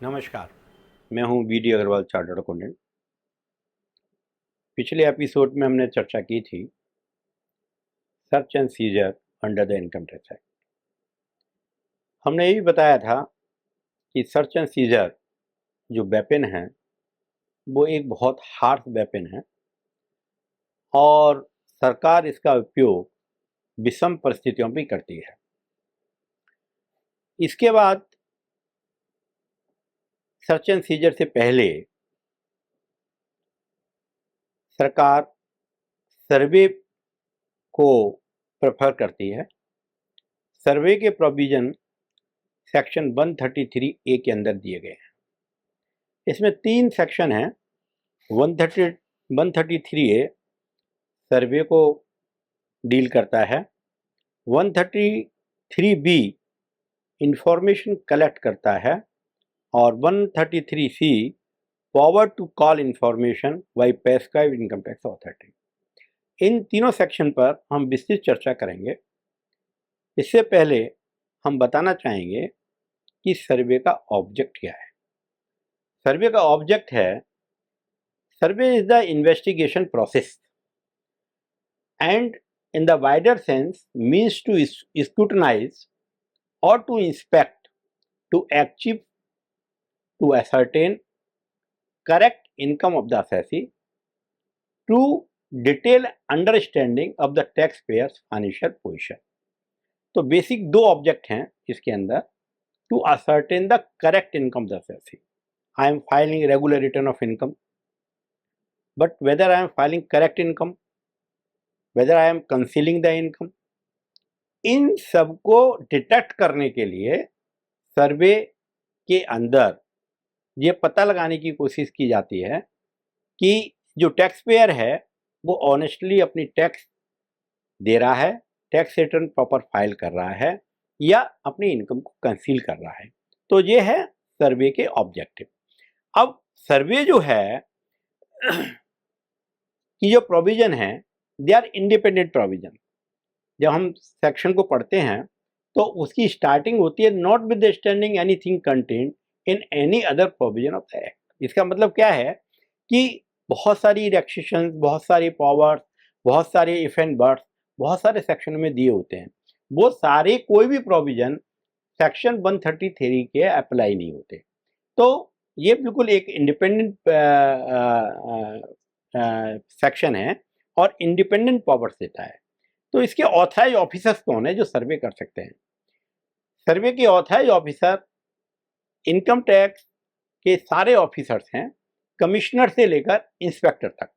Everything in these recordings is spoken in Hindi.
नमस्कार, मैं हूं वी.डी. Agarwal, chartered accountant. पिछले एपिसोड में हमने चर्चा की थी search and seizure under the income tax act. हमने ये भी बताया था कि सर्च एंड सीजर जो वेपन है वो एक बहुत हार्श वेपन है और सरकार इसका उपयोग विषम परिस्थितियों में करती है। इसके बाद सर्च एंड सीजर से पहले सरकार सर्वे को प्रेफर करती है। सर्वे के प्रोविजन सेक्शन 133 ए के अंदर दिए गए हैं। इसमें 3 सेक्शन हैं। 133 ए सर्वे को डील करता है, 133 बी इंफॉर्मेशन कलेक्ट करता है और 133 C power to call information by prescribed income tax authority. इन तीनों सेक्शन पर हम विस्तृत चर्चा करेंगे। इससे पहले हम बताना चाहेंगे कि सर्वे का ऑब्जेक्ट क्या है। सर्वे का ऑब्जेक्ट है, सर्वे is the investigation process and in the wider sense means to scrutinize or to inspect, to achieve, to ascertain correct income of the assessee, to detail understanding of the taxpayer's financial position। तो बेसिक 2 ऑब्जेक्ट हैं इसके अंदर। To ascertain the correct income of the assessee, I am filing regular return of income, but whether I am filing correct income, whether I am concealing the income, इन सबको डिटेक्ट करने के लिए सर्वे के अंदर ये पता लगाने की कोशिश की जाती है कि जो टैक्स पेयर है वो ऑनेस्टली अपनी टैक्स दे रहा है, टैक्स रिटर्न प्रॉपर फाइल कर रहा है या अपनी इनकम को कंसील कर रहा है। तो ये है सर्वे के ऑब्जेक्टिव। अब सर्वे जो है कि जो प्रोविजन है दे आर इंडिपेंडेंट प्रोविजन। जब हम सेक्शन को पढ़ते हैं तो उसकी स्टार्टिंग होती है not with standing anything content in any other provision of the act. इसका मतलब क्या है कि बहुत सारी रिलैक्सेशंस, बहुत सारी पावर्स, बहुत सारे इफ एंड बट्स बहुत सारे सेक्शन में दिए होते हैं। वो सारे कोई भी प्रोविजन सेक्शन 133 के अप्लाई नहीं होते। तो ये बिल्कुल एक इंडिपेंडेंट सेक्शन है और इंडिपेंडेंट पावर्स देता है। तो इसके ऑथराइज ऑफिसर्स कौन है जो सर्वे कर सकते हैं? सर्वे के ऑथराइज ऑफिसर इनकम टैक्स के सारे ऑफिसर्स हैं, कमिश्नर से लेकर इंस्पेक्टर तक।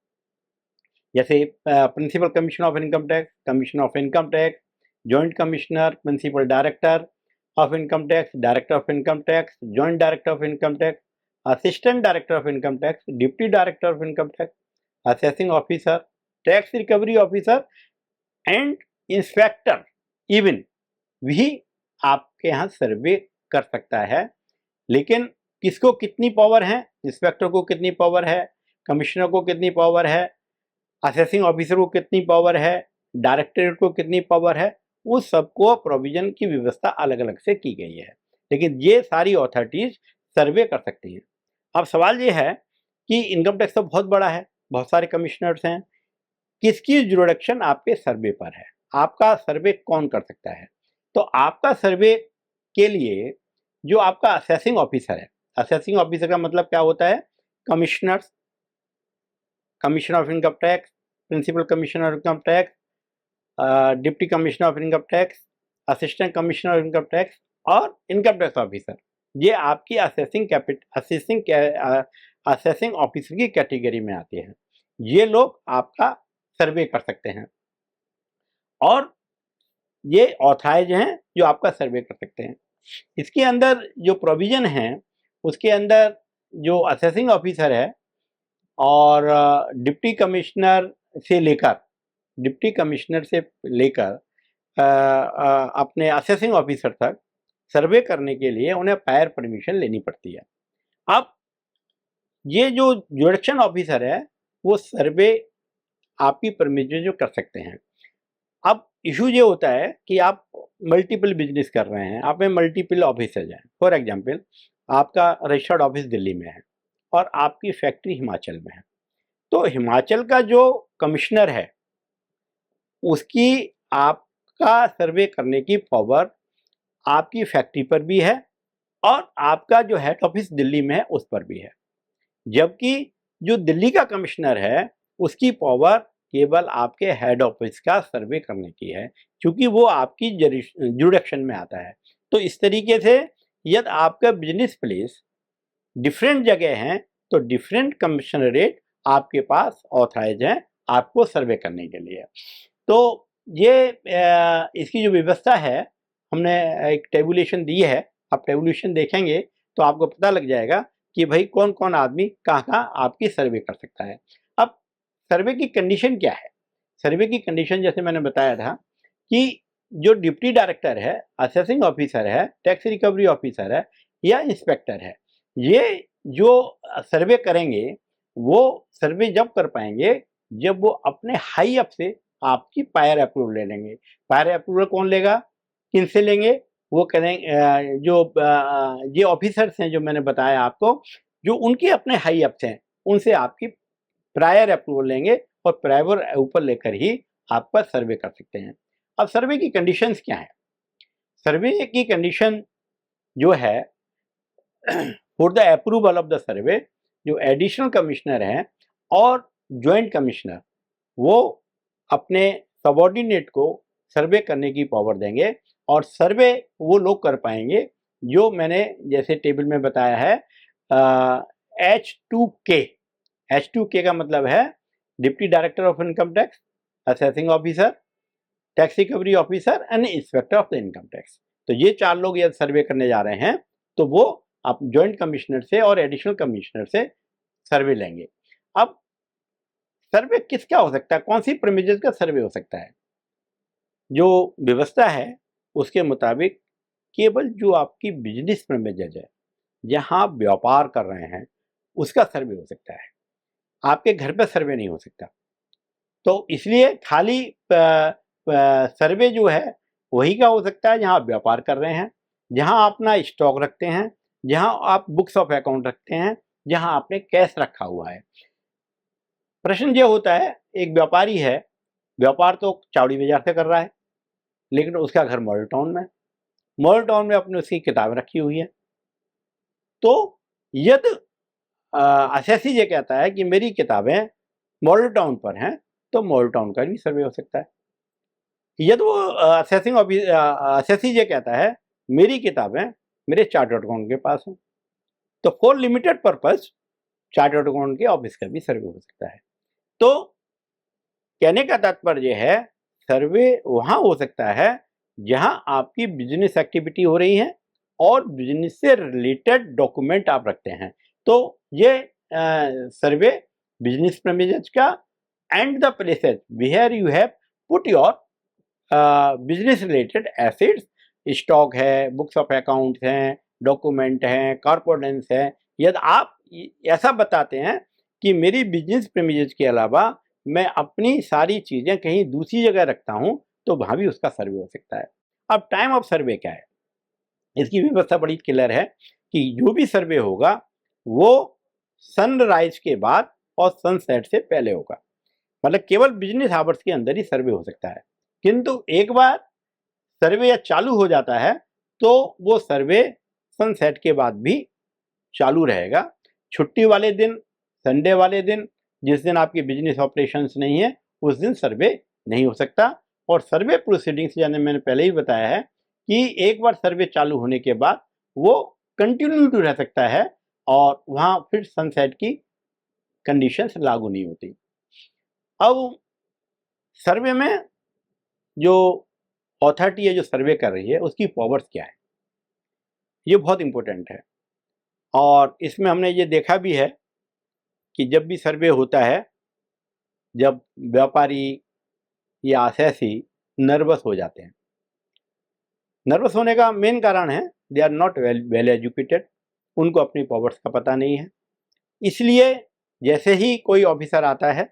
जैसे principal commissioner of income tax, commissioner of income tax, joint commissioner, principal director of income tax, director of income tax, joint director of income tax, assistant director of income tax, deputy director of income tax, assessing officer, tax recovery officer and inspector even भी आपके यहाँ सर्वे कर सकता है। लेकिन किसको कितनी पावर है? इंस्पेक्टर को कितनी पावर है, कमिश्नर को कितनी पावर है, असेसिंग ऑफिसर को कितनी पावर है, डायरेक्टरेट को कितनी पावर है, उस सबको प्रोविजन की व्यवस्था अलग अलग से की गई है। लेकिन ये सारी अथॉरिटीज सर्वे कर सकती हैं। अब सवाल ये है कि इनकम टैक्स तो बहुत बड़ा है, बहुत सारे कमिश्नर्स हैं, किसकी जुरिडिक्शन आपके सर्वे पर है? आपका सर्वे कौन कर सकता है? तो आपका सर्वे के लिए जो आपका असेसिंग ऑफिसर है, असेसिंग ऑफिसर का मतलब क्या होता है? Commissioners, commissioner of income tax, principal commissioner of income tax, deputy commissioner of income tax, assistant commissioner of income tax और इनकम टैक्स ऑफिसर। ये आपकी असेसिंग ऑफिसर की कैटेगरी में आते हैं। ये लोग आपका सर्वे कर सकते हैं और ये ऑथराइज हैं जो आपका सर्वे कर सकते हैं। इसके अंदर जो प्रोविजन है उसके अंदर जो असेसिंग ऑफिसर है और डिप्टी कमिश्नर से लेकर अपने असेसिंग ऑफिसर तक सर्वे करने के लिए उन्हें प्रायर परमिशन लेनी पड़ती है। अब ये जो जुरिडिक्शन ऑफिसर है वो सर्वे आपकी परमिशन जो कर सकते हैं। अब इशू ये होता है कि आप मल्टीपल बिजनेस कर रहे हैं, आप में मल्टीपल ऑफिसर्स हैं। फॉर एग्जांपल आपका रजिस्टर्ड ऑफिस दिल्ली में है और आपकी फैक्ट्री हिमाचल में है, तो हिमाचल का जो कमिश्नर है उसकी आपका सर्वे करने की पावर आपकी फैक्ट्री पर भी है और आपका जो हेड ऑफिस दिल्ली में है उस पर भी है। जबकि जो दिल्ली का कमिश्नर है उसकी पावर केवल आपके हेड ऑफिस का सर्वे करने की है, क्योंकि वो आपकी जुरिडिक्शन में आता है। तो इस तरीके से यदि आपका बिजनेस प्लेस डिफरेंट जगह हैं तो डिफरेंट कमिश्नरेट आपके पास ऑथराइज हैं आपको सर्वे करने के लिए। तो ये इसकी जो व्यवस्था है, हमने एक टेबुलेशन दी है, आप टेबुलेशन देखेंगे तो आपको पता लग जाएगा कि भाई कौन कौन आदमी कहाँ कहाँ आपकी सर्वे कर सकता है। अब सर्वे की कंडीशन क्या है? सर्वे की कंडीशन जैसे मैंने बताया था कि जो डिप्टी डायरेक्टर है, असेसिंग ऑफिसर है, टैक्स रिकवरी ऑफिसर है या इंस्पेक्टर है, ये जो सर्वे करेंगे वो सर्वे जब कर पाएंगे जब वो अपने हाई अप से आपकी प्रायर अप्रूवल ले लेंगे। प्रायर अप्रूवल कौन लेगा, किनसे लेंगे? वो करें जो ये ऑफिसर्स हैं जो मैंने बताया आपको, जो उनके अपने हाई अप्स हैं उनसे आपकी प्रायर अप्रूवल लेंगे और प्रायर ऊपर लेकर ही आपका सर्वे कर सकते हैं। अब सर्वे की कंडीशंस क्या है? सर्वे की कंडीशन जो है for the approval of the survey, जो एडिशनल कमिश्नर हैं और ज्वाइंट कमिश्नर वो अपने सबॉर्डिनेट को सर्वे करने की पावर देंगे और सर्वे वो लोग कर पाएंगे जो मैंने जैसे टेबल में बताया है H2K। H2K का मतलब है deputy director of income tax, assessing officer, tax recovery officer and inspector of the income tax. तो ये 4 लोग यदि सर्वे करने जा रहे हैं तो वो आप ज्वाइंट कमिश्नर से और एडिशनल कमिश्नर से सर्वे लेंगे। अब सर्वे किसका हो सकता है, कौन सी प्रीमिसेस का सर्वे हो सकता है? जो व्यवस्था है उसके मुताबिक केवल जो आपकी बिजनेस प्रीमिसेस है, जहां आप व्यापार कर रहे हैं, उसका सर्वे हो सकता है। आपके घर पे सर्वे नहीं हो सकता। तो इसलिए खाली सर्वे जो है वही का हो सकता है जहां आप व्यापार कर रहे हैं, जहां आप अपना स्टॉक रखते हैं, जहां आप बुक्स ऑफ अकाउंट रखते हैं, जहां आपने कैश रखा हुआ है। प्रश्न ये होता है, एक व्यापारी है, व्यापार तो चावड़ी बाजार से कर रहा है, लेकिन उसका घर मॉडल टाउन में, मॉडल टाउन में अपनी उसकी किताब रखी हुई है। तो यदि असेसी ये कहता है कि मेरी किताबें मॉडल टाउन पर हैं, तो मॉडल टाउन का भी सर्वे हो सकता है। यदि वो असेसी ये कहता है मेरी किताबें मेरे चार्टर्ड अकाउंट के पास हैं, तो for limited purpose chartered account के ऑफिस का भी सर्वे हो सकता है। तो कहने का तात्पर्य है सर्वे वहां हो सकता है जहां आपकी बिजनेस एक्टिविटी हो रही है और बिजनेस से रिलेटेड डॉक्यूमेंट आप रखते हैं। तो ये सर्वे बिजनेस प्रीमिसेस का and the places where you have put your business related assets, stock है, बुक्स ऑफ अकाउंट्स हैं, डॉक्यूमेंट हैं, कॉर्पोरेंस है। यदि आप ऐसा बताते हैं कि मेरी बिजनेस प्रीमिसेस के अलावा मैं अपनी सारी चीज़ें कहीं दूसरी जगह रखता हूं, तो वहां भी उसका सर्वे हो सकता है। अब टाइम ऑफ सर्वे क्या है? इसकी व्यवस्था बड़ी क्लियर है कि जो भी सर्वे होगा वो सनराइज के बाद और सनसेट से पहले होगा, मतलब केवल बिजनेस आवर्स के अंदर ही सर्वे हो सकता है। किंतु एक बार सर्वे या चालू हो जाता है तो वो सर्वे सनसेट के बाद भी चालू रहेगा। छुट्टी वाले दिन, संडे वाले दिन, जिस दिन आपकी बिजनेस ऑपरेशंस नहीं है, उस दिन सर्वे नहीं हो सकता। और सर्वे प्रोसीडिंग्स यानी मैंने पहले ही बताया है कि एक बार सर्वे चालू होने के बाद वो कंटिन्यू टू रह सकता है और वहां फिर सनसेट की कंडीशंस लागू नहीं होती। अब सर्वे में जो अथॉरिटी है जो सर्वे कर रही है उसकी पावर्स क्या है, ये बहुत इंपॉर्टेंट है। और इसमें हमने ये देखा भी है कि जब भी सर्वे होता है, जब व्यापारी या असेसी नर्वस हो जाते हैं। नर्वस होने का मेन कारण है they are not well educated, उनको अपनी पावर्स का पता नहीं है। इसलिए जैसे ही कोई ऑफिसर आता है,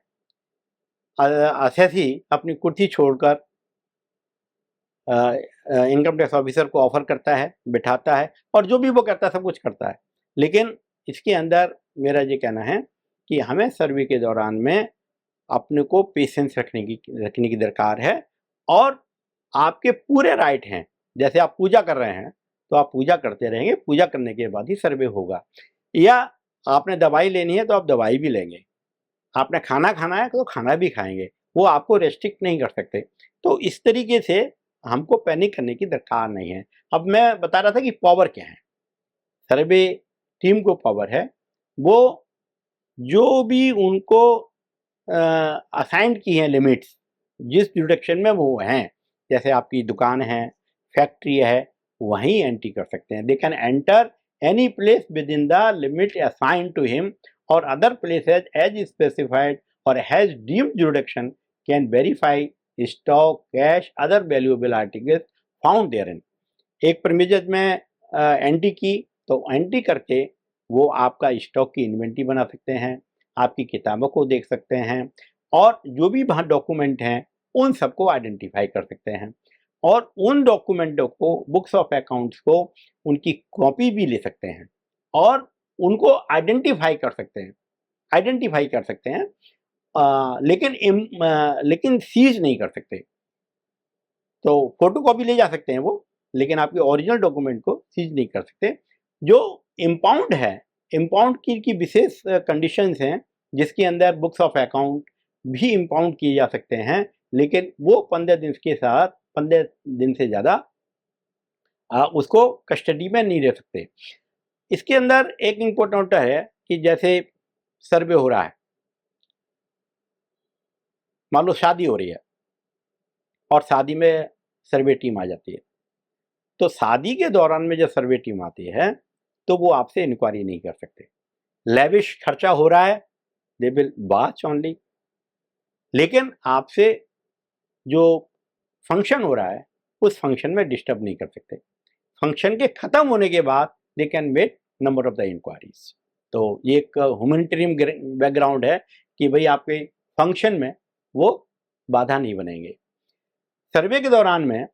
असेसी अपनी कुर्सी छोड़कर इनकम टैक्स ऑफिसर को ऑफर करता है, बिठाता है और जो भी वो करता है सब कुछ करता है। लेकिन इसके अंदर मेरा ये कहना है कि हमें सर्वे के दौरान में अपने को पेशेंस रखने की दरकार है, और आपके पूरे राइट हैं। जैसे आप पूजा कर रहे हैं तो आप पूजा करते रहेंगे, पूजा करने के बाद ही सर्वे होगा। या आपने दवाई लेनी है तो आप दवाई भी लेंगे, आपने खाना खाना है तो खाना भी खाएंगे, वो आपको रेस्ट्रिक्ट नहीं कर सकते। तो इस तरीके से हमको पैनिक करने की दरकार नहीं है। अब मैं बता रहा था कि पावर क्या है। सर्वे टीम को पावर है, वो जो भी उनको असाइंड की हैं लिमिट्स, जिस जुरिडिक्शन में वो हैं, जैसे आपकी दुकान है, फैक्ट्री है, वहीं एंट्री कर सकते हैं। They can enter any place within the limit assigned to him or other places as specified or has deemed jurisdiction can verify stock, cash, other valuable articles found therein. एक प्रीमिसेस में एंट्री की तो एंट्री करके वो आपका स्टॉक की इन्वेंट्री बना सकते हैं, आपकी किताबों को देख सकते हैं, और जो भी वहाँ डॉक्यूमेंट हैं उन सबको आइडेंटिफाई कर सकते हैं, और उन डॉक्यूमेंटों को, बुक्स ऑफ अकाउंट्स को, उनकी कॉपी भी ले सकते हैं और उनको आइडेंटिफाई कर सकते हैं, लेकिन सीज नहीं कर सकते। तो फोटो कॉपी ले जा सकते हैं वो, लेकिन आपके ओरिजिनल डॉक्यूमेंट को सीज नहीं कर सकते। जो इम्पाउंड है, इम्पाउंड की विशेष कंडीशंस हैं, जिसके अंदर बुक्स ऑफ अकाउंट भी इम्पाउंड किए जा सकते हैं, लेकिन वो 15 दिन के साथ, 15 दिन से ज़्यादा उसको कस्टडी में नहीं रह सकते। इसके अंदर एक इम्पोर्टेंट है कि जैसे सर्वे हो रहा है, मान लो शादी हो रही है और शादी में सर्वे टीम आ जाती है, तो शादी के दौरान में जब सर्वे टीम आती है तो वो आपसे इंक्वायरी नहीं कर सकते। लेविश खर्चा हो रहा है, दे विल वॉच ओनली, लेकिन आपसे जो फंक्शन हो रहा है उस फंक्शन में डिस्टर्ब नहीं कर सकते। फंक्शन के खत्म होने के बाद they can make number of the inquiries. तो ये एक ह्यूमैनिटेरियन बैकग्राउंड है कि भाई आपके फंक्शन में वो बाधा नहीं बनेंगे। सर्वे के दौरान में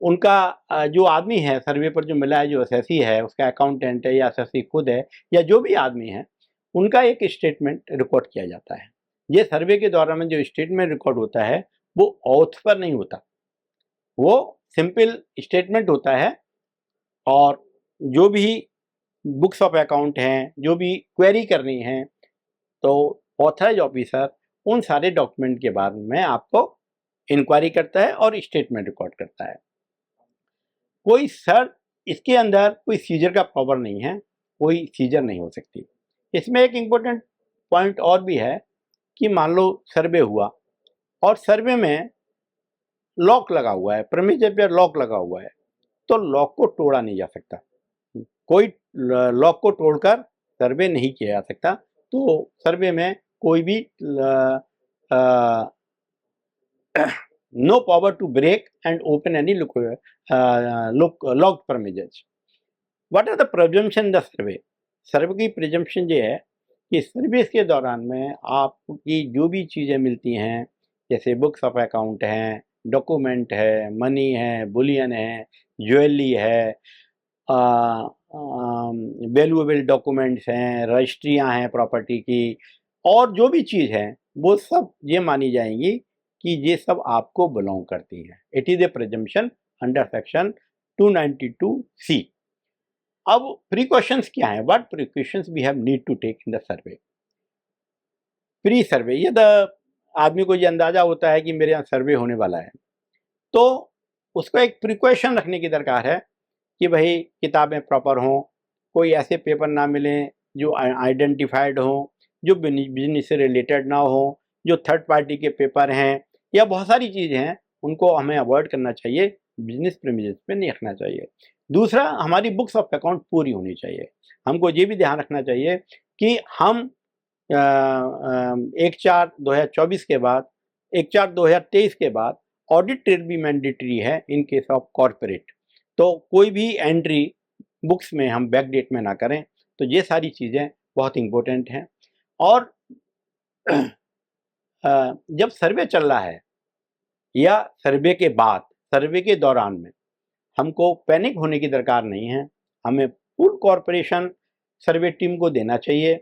उनका जो आदमी है सर्वे पर जो मिला है, जो एसएससी है, उसका अकाउंटेंट है या एसएससी खुद है या जो भी आदमी है, उनका एक स्टेटमेंट रिकॉर्ड किया जाता है। ये सर्वे के दौरान में जो स्टेटमेंट रिकॉर्ड होता है वो ऑथ पर नहीं होता, वो सिंपल स्टेटमेंट होता है, और जो भी बुक्स ऑफ अकाउंट हैं, जो भी क्वेरी करनी है, तो ऑथराइज ऑफिसर उन सारे डॉक्यूमेंट के बारे में आपको इंक्वायरी करता है और स्टेटमेंट रिकॉर्ड करता है। कोई सर इसके अंदर कोई सीजर का पावर नहीं है, कोई सीजर नहीं हो सकती। इसमें एक इम्पोर्टेंट पॉइंट और भी है कि मान लो सर्वे हुआ और सर्वे में लॉक लगा हुआ है, प्रीमिसेस पे लॉक लगा हुआ है, तो लॉक को तोड़ा नहीं जा सकता। कोई लॉक को तोड़कर सर्वे नहीं किया जा सकता। तो सर्वे में कोई भी no power to break and open any locked premises. What are the presumption in the survey? सर्वे की प्रिजम्पशन ये है कि सर्विस के दौरान में आपकी जो भी चीज़ें मिलती हैं, जैसे बुक्स ऑफ अकाउंट हैं, डॉक्यूमेंट है, मनी है, बुलियन है, ज्वेलरी है, वैल्यूएबल डॉक्यूमेंट्स हैं, रजिस्ट्रियाँ हैं प्रॉपर्टी की, और जो भी चीज़ है वो सब ये मानी जाएंगी कि ये सब आपको बिलोंग करती हैं। It is a presumption under section 292C। अब प्रिकॉशंस क्या हैं? What precautions we have need to take in the survey? Pre survey, ये आदमी को ये अंदाज़ा होता है कि मेरे यहाँ सर्वे होने वाला है, तो उसको एक प्रिकॉशन रखने की दरकार है कि भाई किताबें प्रॉपर हों, कोई ऐसे पेपर ना मिलें जो आइडेंटिफाइड हों, जो बिजनेस से रिलेटेड ना हो, जो थर्ड पार्टी के पेपर हैं, या बहुत सारी चीज़ें हैं, उनको हमें अवॉइड करना चाहिए, बिजनेस प्रीमिसेस पे नहीं रखना चाहिए। दूसरा, हमारी बुक्स ऑफ अकाउंट पूरी होनी चाहिए। हमको ये भी ध्यान रखना चाहिए कि हम 1/4/2024 के बाद, 1/4/2023 के बाद ऑडिट ट्रेल भी मैंडेटरी है इन केस ऑफ कॉरपोरेट। तो कोई भी एंट्री बुक्स में हम बैक डेट में ना करें। तो ये सारी चीज़ें बहुत इम्पोर्टेंट हैं। और जब सर्वे चल रहा है या सर्वे के बाद, सर्वे के दौरान में हमको पैनिक होने की दरकार नहीं है। हमें फुल कॉर्पोरेशन सर्वे टीम को देना चाहिए।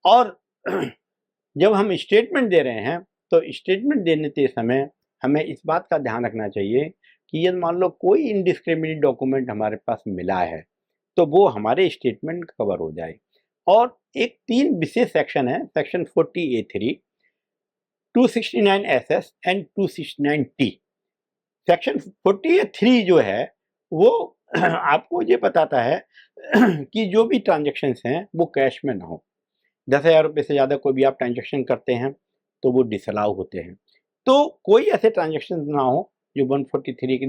और जब हम स्टेटमेंट दे रहे हैं तो स्टेटमेंट देने के समय हमें इस बात का ध्यान रखना चाहिए कि यदि मान लो कोई इनडिस्क्रिमिनेट डॉक्यूमेंट हमारे पास मिला है तो वो हमारे स्टेटमेंट कवर हो जाए। और एक 3 विशेष सेक्शन है, section 40A3, 269 SS and 269 T। Section 40A3 जो है वो आपको ये बताता है कि जो भी ट्रांजेक्शन्स हैं वो कैश में ना हो। 10,000 रुपये से ज़्यादा कोई भी आप ट्रांजेक्शन करते हैं तो वो डिसअलाउ होते हैं। तो कोई ऐसे ट्रांजेक्शन ना हो जो 143 के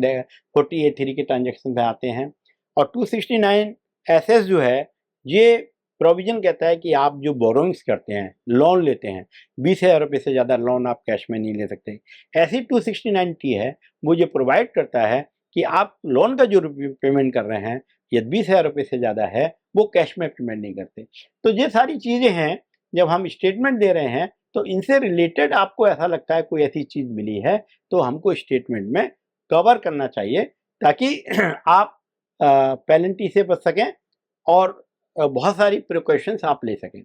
40A3 के ट्रांजेक्शन पे आते हैं। और 269 SS जो है ये प्रोविजन कहता है कि आप जो बोरोइंग्स करते हैं, लोन लेते हैं, 20,000 रुपये से ज़्यादा लोन आप कैश में नहीं ले सकते। ऐसी 269 T है वो ये प्रोवाइड करता है कि आप लोन का जो पेमेंट कर रहे हैं यदि 20,000 रुपये से ज़्यादा है वो कैश में पेमेंट नहीं करते। तो ये सारी चीज़ें हैं, जब हम स्टेटमेंट दे रहे हैं तो इनसे रिलेटेड आपको ऐसा लगता है कोई ऐसी चीज़ मिली है तो हमको स्टेटमेंट में कवर करना चाहिए ताकि आप पेनल्टी से बच सकें और बहुत सारी प्रिकॉशंस आप ले सकें।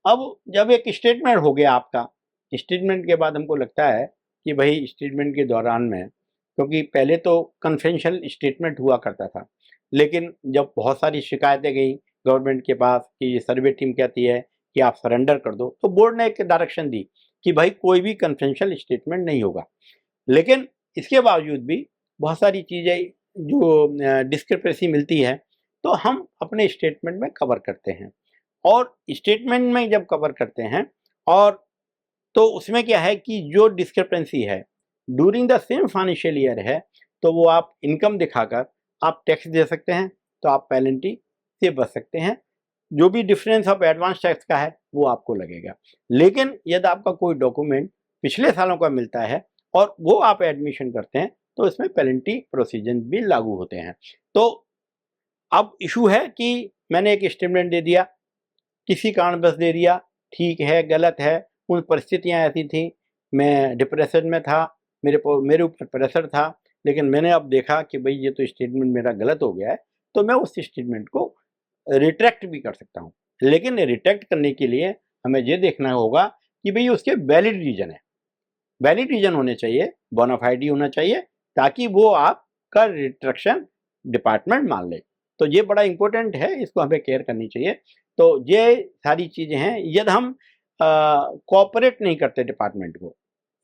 अब जब एक स्टेटमेंट हो गया आपका, स्टेटमेंट के बाद हमको लगता है कि भाई स्टेटमेंट के दौरान में, क्योंकि पहले तो कन्वेंशनल स्टेटमेंट हुआ करता था, लेकिन जब बहुत सारी शिकायतें गई गवर्नमेंट के पास कि ये सर्वे टीम कहती है कि आप सरेंडर कर दो, तो बोर्ड ने एक डायरेक्शन दी कि भाई कोई भी कन्वेंशनल स्टेटमेंट नहीं होगा। लेकिन इसके बावजूद भी बहुत सारी चीज़ें जो डिस्क्रिपेंसी मिलती है तो हम अपने स्टेटमेंट में कवर करते हैं। और स्टेटमेंट में जब कवर करते हैं और तो उसमें क्या है कि जो डिस्क्रिपेंसी है during the same financial year है तो वो आप इनकम दिखाकर आप टैक्स दे सकते हैं, तो आप पेनल्टी से बच सकते हैं। जो भी डिफरेंस ऑफ एडवांस टैक्स का है वो आपको लगेगा। लेकिन यदि आपका कोई डॉक्यूमेंट पिछले सालों का मिलता है और वो आप एडमिशन करते हैं तो इसमें पेनल्टी प्रोसीजर भी लागू होते हैं। तो अब इशू है कि मैंने एक स्टेटमेंट दे दिया, किसी कारणवश दे दिया, ठीक है गलत है, उन परिस्थितियाँ ऐसी थी, मैं डिप्रेशन में था, मेरे ऊपर प्रेशर था, लेकिन मैंने अब देखा कि भाई ये तो स्टेटमेंट मेरा गलत हो गया है, तो मैं उस स्टेटमेंट को रिट्रैक्ट भी कर सकता हूँ। लेकिन रिट्रैक्ट करने के लिए हमें ये देखना होगा कि भाई उसके वैलिड रीज़न है, वैलिड रीज़न होने चाहिए, बोनाफाइड होना चाहिए, ताकि वो आपका रिट्रैक्शन डिपार्टमेंट मान ले। तो ये बड़ा इंपॉर्टेंट है, इसको हमें केयर करनी चाहिए। तो ये सारी चीज़ें हैं, यदि हम कोऑपरेट नहीं करते डिपार्टमेंट को,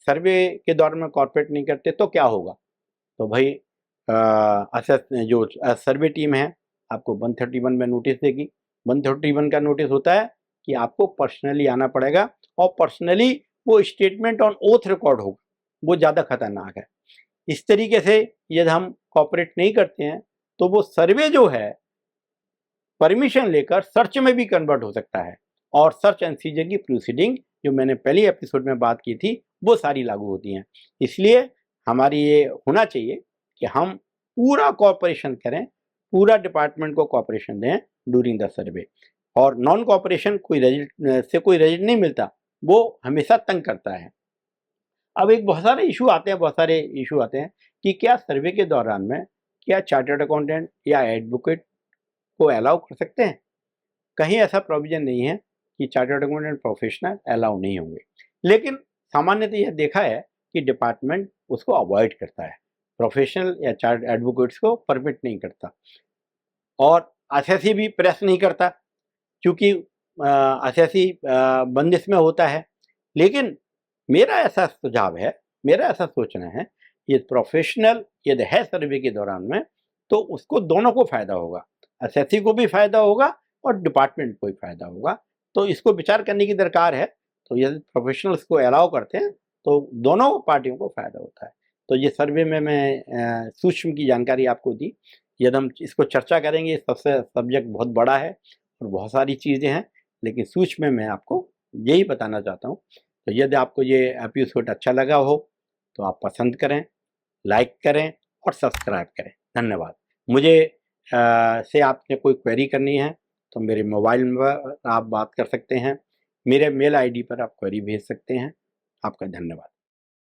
सर्वे के दौरान में कोऑपरेट नहीं करते तो क्या होगा? तो भाई जो सर्वे टीम है आपको 131 में नोटिस देगी। 131 का नोटिस होता है कि आपको पर्सनली आना पड़ेगा और पर्सनली वो स्टेटमेंट ऑन ओथ रिकॉर्ड होगा, वो ज़्यादा खतरनाक है। इस तरीके से यदि हम कोऑपरेट नहीं करते हैं तो वो सर्वे जो है परमिशन लेकर सर्च में भी कन्वर्ट हो सकता है और सर्च एंड सीजर की प्रोसीडिंग जो मैंने पहली एपिसोड में बात की थी वो सारी लागू होती हैं। इसलिए हमारी ये होना चाहिए कि हम पूरा कॉपरेशन करें, पूरा डिपार्टमेंट को कॉपरेशन दें ड्यूरिंग द सर्वे। और नॉन कॉपरेशन कोई रिजल्ट नहीं मिलता, वो हमेशा तंग करता है। अब एक बहुत सारे इशू आते हैं कि क्या सर्वे के दौरान में क्या चार्टर्ड अकाउंटेंट या एडवोकेट को अलाउ कर सकते हैं? कहीं ऐसा प्रोविजन नहीं है कि चार्टर्ड अकाउंटेंट प्रोफेशनल अलाउ नहीं होंगे, लेकिन सामान्यतः यह देखा है कि डिपार्टमेंट उसको अवॉइड करता है, प्रोफेशनल या चार्टर्ड एडवोकेट्स को परमिट नहीं करता और असेसी भी प्रेस नहीं करता क्योंकि असेसी बंदिश में होता है। लेकिन मेरा ऐसा सुझाव है, मेरा ऐसा सोचना है, ये प्रोफेशनल यदि है सर्वे के दौरान में तो उसको दोनों को फ़ायदा होगा, असेसी को भी फ़ायदा होगा और डिपार्टमेंट को भी फ़ायदा होगा। तो इसको विचार करने की दरकार है। तो यदि प्रोफेशनल्स को अलाउ करते हैं तो दोनों पार्टियों को फ़ायदा होता है। तो ये सर्वे में मैं सूक्ष्म की जानकारी आपको दी। यदि हम इसको चर्चा करेंगे, सबसे सब्जेक्ट बहुत बड़ा है और बहुत सारी चीज़ें हैं, लेकिन सूक्ष्म में मैं आपको यही बताना चाहता हूँ। तो यदि आपको ये एपिसोड अच्छा लगा हो तो आप पसंद करें, लाइक करें और सब्सक्राइब करें। धन्यवाद। मुझे से आपने कोई क्वेरी करनी है तो मेरे मोबाइल नंबर आप बात कर सकते हैं, मेरे मेल आईडी पर आप क्वेरी भेज सकते हैं। आपका धन्यवाद।